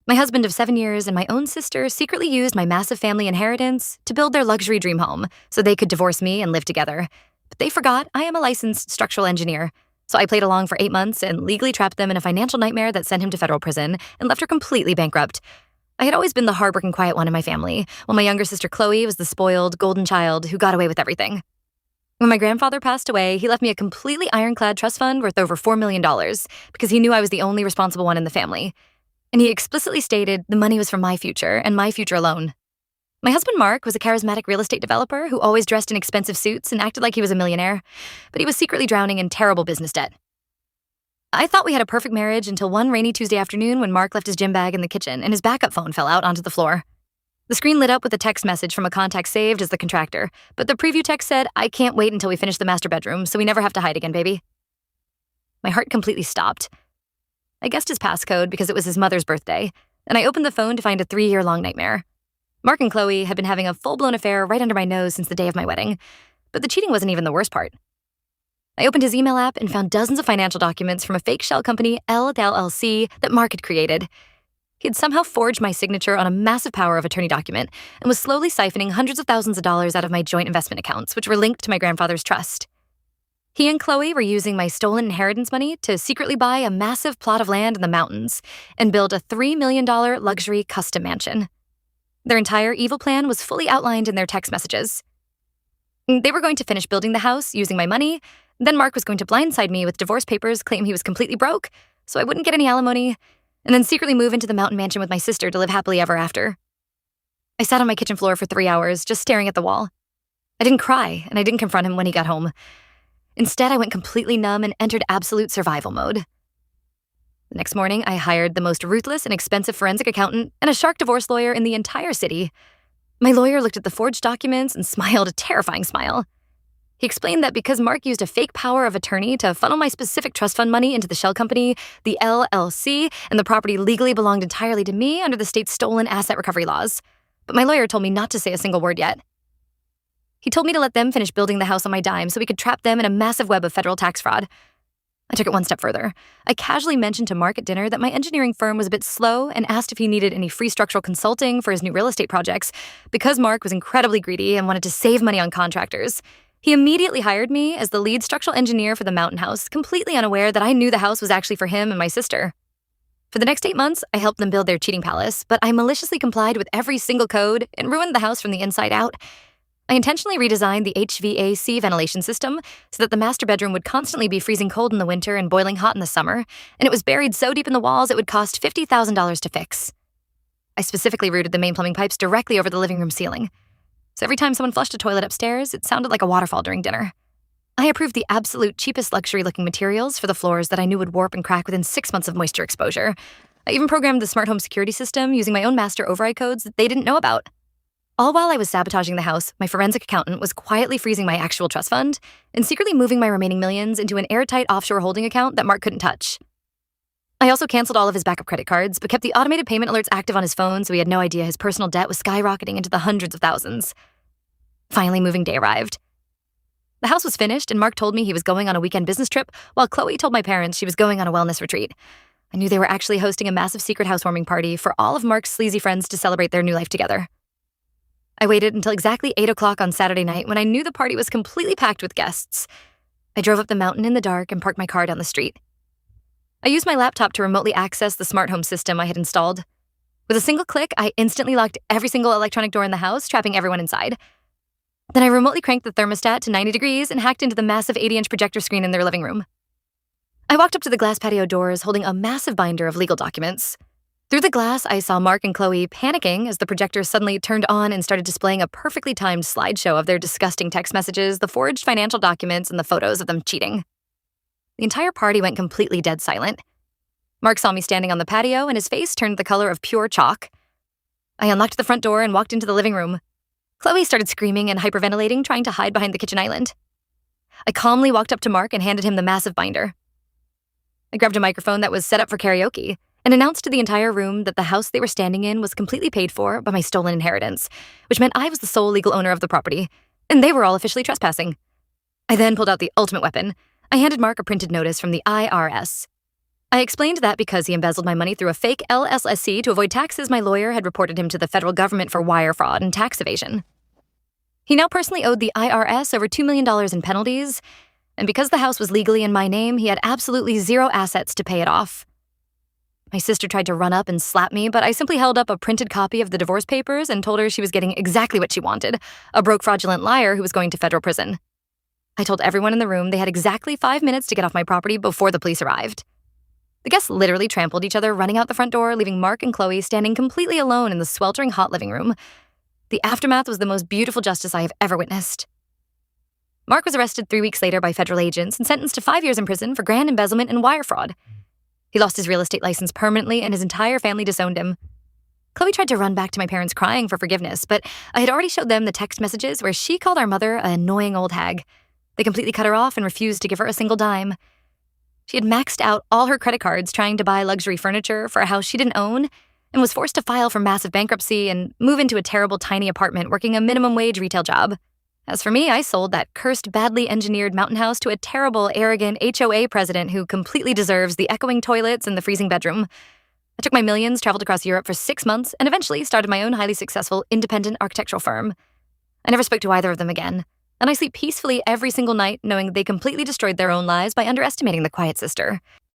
My husband of 7 years and my own sister secretly used my massive family inheritance to build their luxury dream home so they could divorce me and live together. But they forgot I am a licensed structural engineer. So I played along for 8 months and legally trapped them in a financial nightmare that sent him to federal prison and left her completely bankrupt. I had always been the hardworking, quiet one in my family, while my younger sister Chloe was the spoiled, golden child who got away with everything. When my grandfather passed away, he left me a completely ironclad trust fund worth over $4 million because he knew I was the only responsible one in the family. And he explicitly stated the money was for my future and my future alone. My husband Mark was a charismatic real estate developer who always dressed in expensive suits and acted like he was a millionaire, but he was secretly drowning in terrible business debt. I thought we had a perfect marriage until one rainy Tuesday afternoon when Mark left his gym bag in the kitchen and his backup phone fell out onto the floor. The screen lit up with a text message from a contact saved as the contractor, but the preview text said, "I can't wait until we finish the master bedroom, so we never have to hide again, baby." My heart completely stopped. I guessed his passcode because it was his mother's birthday, and I opened the phone to find a 3-year-long nightmare. Mark and Chloe had been having a full-blown affair right under my nose since the day of my wedding, but the cheating wasn't even the worst part. I opened his email app and found dozens of financial documents from a fake shell company, LLC, that Mark had created. He had somehow forged my signature on a massive power of attorney document and was slowly siphoning hundreds of thousands of dollars out of my joint investment accounts, which were linked to my grandfather's trust. He and Chloe were using my stolen inheritance money to secretly buy a massive plot of land in the mountains and build a $3 million luxury custom mansion. Their entire evil plan was fully outlined in their text messages. They were going to finish building the house using my money, then Mark was going to blindside me with divorce papers, claim he was completely broke, so I wouldn't get any alimony, and then secretly move into the mountain mansion with my sister to live happily ever after. I sat on my kitchen floor for 3 hours, just staring at the wall. I didn't cry, and I didn't confront him when he got home. Instead, I went completely numb and entered absolute survival mode. The next morning, I hired the most ruthless and expensive forensic accountant and a shark divorce lawyer in the entire city. My lawyer looked at the forged documents and smiled a terrifying smile. He explained that because Mark used a fake power of attorney to funnel my specific trust fund money into the shell company, the LLC, and the property legally belonged entirely to me under the state's stolen asset recovery laws. But my lawyer told me not to say a single word yet. He told me to let them finish building the house on my dime so we could trap them in a massive web of federal tax fraud. I took it one step further. I casually mentioned to Mark at dinner that my engineering firm was a bit slow and asked if he needed any free structural consulting for his new real estate projects. Because Mark was incredibly greedy and wanted to save money on contractors, he immediately hired me as the lead structural engineer for the mountain house, completely unaware that I knew the house was actually for him and my sister. For the next 8 months, I helped them build their cheating palace, but I maliciously complied with every single code and ruined the house from the inside out. I intentionally redesigned the HVAC ventilation system so that the master bedroom would constantly be freezing cold in the winter and boiling hot in the summer, and it was buried so deep in the walls it would cost $50,000 to fix. I specifically routed the main plumbing pipes directly over the living room ceiling. So every time someone flushed a toilet upstairs, it sounded like a waterfall during dinner. I approved the absolute cheapest luxury-looking materials for the floors that I knew would warp and crack within 6 months of moisture exposure. I even programmed the smart home security system using my own master override codes that they didn't know about. All while I was sabotaging the house, my forensic accountant was quietly freezing my actual trust fund and secretly moving my remaining millions into an airtight offshore holding account that Mark couldn't touch. I also canceled all of his backup credit cards, but kept the automated payment alerts active on his phone so he had no idea his personal debt was skyrocketing into the hundreds of thousands. Finally, moving day arrived. The house was finished, and Mark told me he was going on a weekend business trip, while Chloe told my parents she was going on a wellness retreat. I knew they were actually hosting a massive secret housewarming party for all of Mark's sleazy friends to celebrate their new life together. I waited until exactly 8 o'clock on Saturday night when I knew the party was completely packed with guests. I drove up the mountain in the dark and parked my car down the street. I used my laptop to remotely access the smart home system I had installed. With a single click, I instantly locked every single electronic door in the house, trapping everyone inside. Then I remotely cranked the thermostat to 90 degrees and hacked into the massive 80-inch projector screen in their living room. I walked up to the glass patio doors holding a massive binder of legal documents. Through the glass, I saw Mark and Chloe panicking as the projector suddenly turned on and started displaying a perfectly timed slideshow of their disgusting text messages, the forged financial documents, and the photos of them cheating. The entire party went completely dead silent. Mark saw me standing on the patio, and his face turned the color of pure chalk. I unlocked the front door and walked into the living room. Chloe started screaming and hyperventilating, trying to hide behind the kitchen island. I calmly walked up to Mark and handed him the massive binder. I grabbed a microphone that was set up for karaoke and announced to the entire room that the house they were standing in was completely paid for by my stolen inheritance, which meant I was the sole legal owner of the property, and they were all officially trespassing. I then pulled out the ultimate weapon. I handed Mark a printed notice from the IRS. I explained that because he embezzled my money through a fake LSSC to avoid taxes, my lawyer had reported him to the federal government for wire fraud and tax evasion. He now personally owed the IRS over $2 million in penalties, and because the house was legally in my name, he had absolutely zero assets to pay it off. My sister tried to run up and slap me, but I simply held up a printed copy of the divorce papers and told her she was getting exactly what she wanted, a broke fraudulent liar who was going to federal prison. I told everyone in the room they had exactly 5 minutes to get off my property before the police arrived. The guests literally trampled each other, running out the front door, leaving Mark and Chloe standing completely alone in the sweltering hot living room. The aftermath was the most beautiful justice I have ever witnessed. Mark was arrested 3 weeks later by federal agents and sentenced to 5 years in prison for grand embezzlement and wire fraud. He lost his real estate license permanently, and his entire family disowned him. Chloe tried to run back to my parents crying for forgiveness, but I had already showed them the text messages where she called our mother an annoying old hag. They completely cut her off and refused to give her a single dime. She had maxed out all her credit cards trying to buy luxury furniture for a house she didn't own, and was forced to file for massive bankruptcy and move into a terrible tiny apartment working a minimum wage retail job. As for me, I sold that cursed, badly engineered mountain house to a terrible, arrogant HOA president who completely deserves the echoing toilets and the freezing bedroom. I took my millions, traveled across Europe for 6 months, and eventually started my own highly successful independent architectural firm. I never spoke to either of them again, and I sleep peacefully every single night knowing they completely destroyed their own lives by underestimating the quiet sister.